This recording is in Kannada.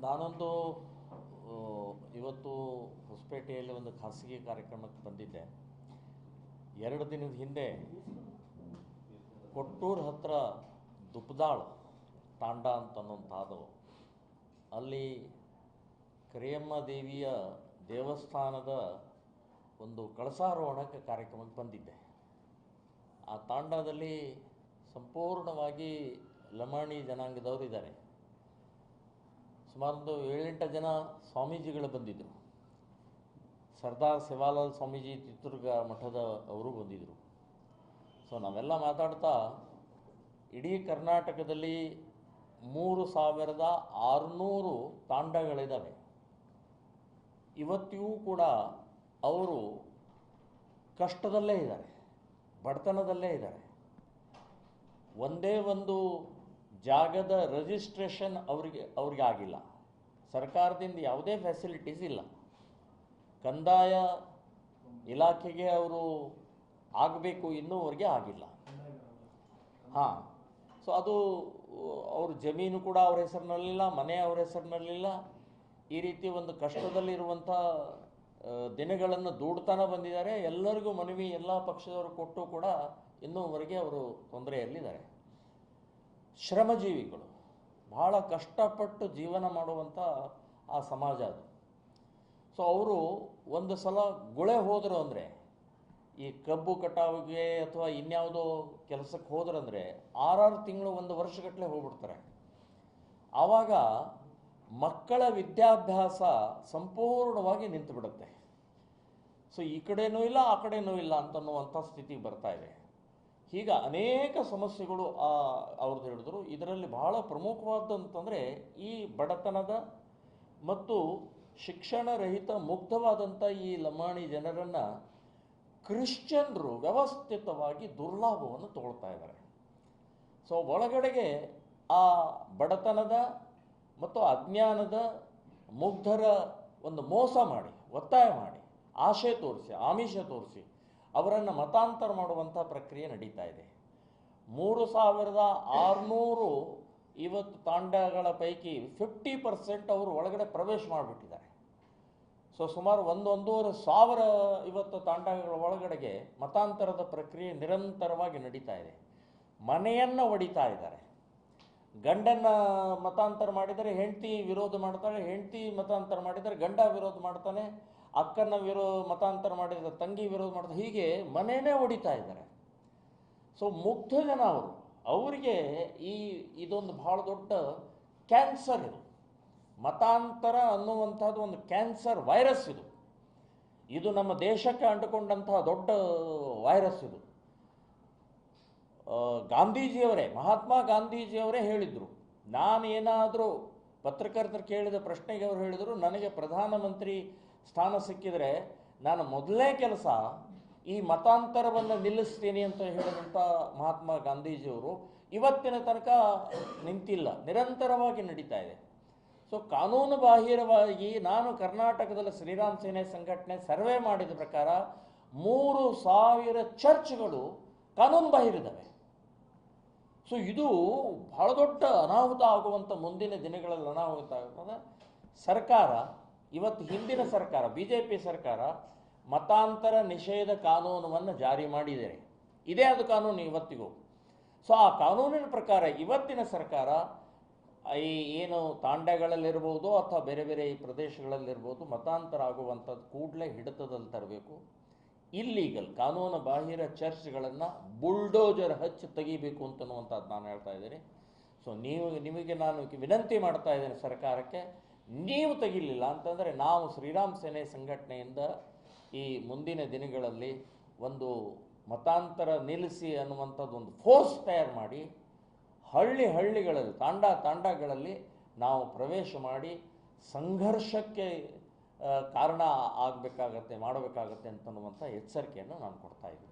ನಾನೊಂದು ಇವತ್ತು ಹೊಸಪೇಟೆಯಲ್ಲಿ ಒಂದು ಖಾಸಗಿ ಕಾರ್ಯಕ್ರಮಕ್ಕೆ ಬಂದಿದ್ದೆ. 2 ದಿನದ ಹಿಂದೆ ಕೊಟ್ಟೂರು ಹತ್ತಿರ ದುಪ್ಪದಾಳ್ ತಾಂಡ ಅಂತನ್ನುವಂಥದ್ದು, ಅಲ್ಲಿ ಕರಿಯಮ್ಮ ದೇವಿಯ ದೇವಸ್ಥಾನದ ಒಂದು ಕಳಸಾರೋಹಣಕ್ಕೆ ಕಾರ್ಯಕ್ರಮಕ್ಕೆ ಬಂದಿದ್ದೆ. ಆ ತಾಂಡದಲ್ಲಿ ಸಂಪೂರ್ಣವಾಗಿ ಲಮಾಣಿ ಜನಾಂಗದವರು ಇದ್ದಾರೆ. ಸುಮಾರೊಂದು 7-8 ಜನ ಸ್ವಾಮೀಜಿಗಳು ಬಂದಿದ್ದರು. ಸರ್ದಾರ್ ಸೇವಾಲಾಲ್ ಸ್ವಾಮೀಜಿ ಚಿತ್ರದುರ್ಗ ಮಠದ ಅವರು ಬಂದಿದ್ದರು. ಸೊ ನಾವೆಲ್ಲ ಮಾತಾಡ್ತಾ ಇಡೀ ಕರ್ನಾಟಕದಲ್ಲಿ 3600 ತಾಂಡಗಳಿದ್ದಾವೆ. ಇವತ್ತಿಗೂ ಕೂಡ ಅವರು ಕಷ್ಟದಲ್ಲೇ ಇದ್ದಾರೆ, ಬಡತನದಲ್ಲೇ ಇದ್ದಾರೆ. ಒಂದೇ ಒಂದು ಜಾಗದ ರಿಜಿಸ್ಟ್ರೇಷನ್ ಅವ್ರಿಗೆ ಆಗಿಲ್ಲ. ಸರ್ಕಾರದಿಂದ ಯಾವುದೇ ಫೆಸಿಲಿಟೀಸ್ ಇಲ್ಲ. ಕಂದಾಯ ಇಲಾಖೆಗೆ ಅವರು ಆಗಬೇಕು, ಇನ್ನೂ ಅವ್ರಿಗೆ ಆಗಿಲ್ಲ. ಹಾಂ, ಸೊ ಅದು ಅವ್ರ ಜಮೀನು ಕೂಡ ಅವ್ರ ಹೆಸರಿನಲ್ಲಿಲ್ಲ, ಮನೆ ಅವ್ರ ಹೆಸರಿನಲ್ಲಿಲ್ಲ. ಈ ರೀತಿ ಒಂದು ಕಷ್ಟದಲ್ಲಿರುವಂಥ ದಿನಗಳನ್ನು ದೂಡ್ತಾನೆ ಬಂದಿದ್ದಾರೆ. ಎಲ್ಲರಿಗೂ ಮನವಿ ಎಲ್ಲ ಪಕ್ಷದವರು ಕೊಟ್ಟು ಕೂಡ ಇನ್ನೂವರೆಗೆ ಅವರು ತೊಂದರೆಯಲ್ಲಿದ್ದಾರೆ. ಶ್ರಮಜೀವಿಗಳು ಭಾಳ ಕಷ್ಟಪಟ್ಟು ಜೀವನ ಮಾಡುವಂಥ ಆ ಸಮಾಜ ಅದು. ಸೊ ಅವರು ಒಂದು ಸಲ ಗುಳೆ ಹೋದರು ಅಂದರೆ, ಈ ಕಬ್ಬು ಕಟಾವಿಗೆ ಅಥವಾ ಇನ್ಯಾವುದೋ ಕೆಲಸಕ್ಕೆ ಹೋದ್ರಂದರೆ 6 ತಿಂಗಳು 1 ವರ್ಷಗಟ್ಟಲೆ ಹೋಗ್ಬಿಡ್ತಾರೆ. ಆವಾಗ ಮಕ್ಕಳ ವಿದ್ಯಾಭ್ಯಾಸ ಸಂಪೂರ್ಣವಾಗಿ ನಿಂತು ಬಿಡುತ್ತೆ. ಸೊ ಈ ಕಡೆನೂ ಇಲ್ಲ, ಆ ಕಡೆನೂ ಇಲ್ಲ ಅಂತನ್ನುವಂಥ ಸ್ಥಿತಿಗೆ ಬರ್ತಾ ಇದೆ. ಹೀಗೆ ಅನೇಕ ಸಮಸ್ಯೆಗಳು ಅವ್ರದ್ದು ಹೇಳಿದ್ರು. ಇದರಲ್ಲಿ ಬಹಳ ಪ್ರಮುಖವಾದಂತಂದರೆ ಈ ಬಡತನದ ಮತ್ತು ಶಿಕ್ಷಣರಹಿತ ಮುಗ್ಧವಾದಂಥ ಈ ಲಮಾಣಿ ಜನರನ್ನು ಕ್ರಿಶ್ಚಿಯನ್ರು ವ್ಯವಸ್ಥಿತವಾಗಿ ದುರ್ಲಾಭವನ್ನು ತಗೊಳ್ತಾ ಇದ್ದಾರೆ. ಸೊ ಒಳಗಡೆಗೆ ಆ ಬಡತನದ ಮತ್ತು ಅಜ್ಞಾನದ ಮುಗ್ಧರ ಒಂದು ಮೋಸ ಮಾಡಿ, ಒತ್ತಾಯ ಮಾಡಿ, ಆಶೆ ತೋರಿಸಿ, ಆಮಿಷ ತೋರಿಸಿ ಅವರನ್ನು ಮತಾಂತರ ಮಾಡುವಂಥ ಪ್ರಕ್ರಿಯೆ ನಡೀತಾ ಇದೆ. 3600 ಇವತ್ತು ತಾಂಡಗಳ ಪೈಕಿ 50% ಅವರು ಒಳಗಡೆ ಪ್ರವೇಶ ಮಾಡಿಬಿಟ್ಟಿದ್ದಾರೆ. ಸೊ ಸುಮಾರು 1-1.5 ಇವತ್ತು ತಾಂಡಗಳ ಒಳಗಡೆಗೆ ಮತಾಂತರದ ಪ್ರಕ್ರಿಯೆ ನಿರಂತರವಾಗಿ ನಡೀತಾ ಇದೆ. ಮನೆಯನ್ನು ಒಡಿತಾ ಇದ್ದಾರೆ. ಗಂಡನ್ನು ಮತಾಂತರ ಮಾಡಿದರೆ ಹೆಂಡತಿ ವಿರೋಧ ಮಾಡ್ತಾಳೆ, ಹೆಂಡತಿ ಮತಾಂತರ ಮಾಡಿದರೆ ಗಂಡ ವಿರೋಧ ಮಾಡ್ತಾನೆ, ಅಕ್ಕನ ಮತಾಂತರ ಮಾಡಿದರೆ ತಂಗಿ ವಿರೋಧ ಮಾಡ್ತಾರೆ. ಹೀಗೆ ಮನೆಯೇ ಹೊಡಿತಾ ಇದ್ದಾರೆ. ಸೊ ಮುಗ್ಧ ಜನ ಅವರಿಗೆ ಇದೊಂದು ಭಾಳ ದೊಡ್ಡ ಕ್ಯಾನ್ಸರ್. ಇದು ಮತಾಂತರ ಅನ್ನುವಂಥದ್ದು ಒಂದು ಕ್ಯಾನ್ಸರ್ ವೈರಸ್. ಇದು ನಮ್ಮ ದೇಶಕ್ಕೆ ಅಂಟಿಕೊಂಡಂತಹ ದೊಡ್ಡ ವೈರಸ್. ಇದು ಗಾಂಧೀಜಿಯವರೇ, ಮಹಾತ್ಮ ಗಾಂಧೀಜಿಯವರೇ ಹೇಳಿದರು. ನಾನೇನಾದರೂ ಪತ್ರಕರ್ತರು ಕೇಳಿದ ಪ್ರಶ್ನೆಗೆ ಅವರು ಹೇಳಿದರು, ನನಗೆ ಪ್ರಧಾನಮಂತ್ರಿ ಸ್ಥಾನ ಸಿಕ್ಕಿದರೆ ನಾನು ಮೊದಲನೇ ಕೆಲಸ ಈ ಮತಾಂತರವನ್ನು ನಿಲ್ಲಿಸ್ತೀನಿ ಅಂತ ಹೇಳಿದಂಥ ಮಹಾತ್ಮ ಗಾಂಧೀಜಿಯವರು ಇವತ್ತಿನ ತನಕ ನಿಂತಿಲ್ಲ, ನಿರಂತರವಾಗಿ ನಡೀತಾ ಇದೆ. ಸೊ ಕಾನೂನು ಬಾಹಿರವಾಗಿ ನಾನು ಕರ್ನಾಟಕದಲ್ಲಿ ಶ್ರೀರಾಮ್ ಸೇನೆ ಸಂಘಟನೆ ಸರ್ವೆ ಮಾಡಿದ ಪ್ರಕಾರ 3000 ಚರ್ಚ್ಗಳು ಕಾನೂನು ಬಾಹಿರಿದ್ದಾವೆ. ಸೊ ಇದು ಬಹಳ ದೊಡ್ಡ ಅನಾಹುತ ಆಗುವಂಥ, ಮುಂದಿನ ದಿನಗಳಲ್ಲಿ ಅನಾಹುತ ಆಗುತ್ತದೆ. ಸರ್ಕಾರ ಇವತ್ತು, ಹಿಂದಿನ ಸರ್ಕಾರ BJP ಸರ್ಕಾರ ಮತಾಂತರ ನಿಷೇಧ ಕಾನೂನನ್ನು ಜಾರಿ ಮಾಡಿದೆ. ಇದೇ ಅದು ಕಾನೂನು ಇವತ್ತಿಗೂ. ಸೊ ಆ ಕಾನೂನಿನ ಪ್ರಕಾರ ಇವತ್ತಿನ ಸರ್ಕಾರ ಏನು ತಾಂಡಗಳಲ್ಲಿರ್ಬೋದು ಅಥವಾ ಬೇರೆ ಬೇರೆ ಈ ಪ್ರದೇಶಗಳಲ್ಲಿರ್ಬೋದು ಮತಾಂತರ ಆಗುವಂಥದ್ದು ಕೂಡಲೇ ಹಿಡಿತದಲ್ಲಿ ತರಬೇಕು. ಇಲ್ಲೀಗಲ್ ಕಾನೂನು ಬಾಹಿರ ಚರ್ಚ್ಗಳನ್ನು ಬುಲ್ಡೋಜರ್ ಹಚ್ಚಿ ತೆಗಿಬೇಕು ಅಂತನ್ನುವಂಥದ್ದು ನಾನು ಹೇಳ್ತಾ ಇದ್ದೀನಿ. ಸೊ ನಿಮಗೆ ನಾನು ವಿನಂತಿ ಮಾಡ್ತಾ ಇದ್ದೇನೆ ಸರ್ಕಾರಕ್ಕೆ, ನೀವು ತೆಗಿಲಿಲ್ಲ ಅಂತಂದರೆ ನಾವು ಶ್ರೀರಾಮ್ ಸೇನೆ ಸಂಘಟನೆಯಿಂದ ಈ ಮುಂದಿನ ದಿನಗಳಲ್ಲಿ ಒಂದು ಮತಾಂತರ ನಿಲ್ಲಿಸಿ ಅನ್ನುವಂಥದ್ದು ಒಂದು ಫೋರ್ಸ್ ತಯಾರು ಮಾಡಿ ಹಳ್ಳಿಗಳಲ್ಲಿ ತಾಂಡಗಳಲ್ಲಿ ನಾವು ಪ್ರವೇಶ ಮಾಡಿ ಸಂಘರ್ಷಕ್ಕೆ ಕಾರಣ ಮಾಡಬೇಕಾಗತ್ತೆ ಅಂತನ್ನುವಂಥ ಎಚ್ಚರಿಕೆಯನ್ನು ನಾನು ಕೊಡ್ತಾ ಇದ್ದೀನಿ.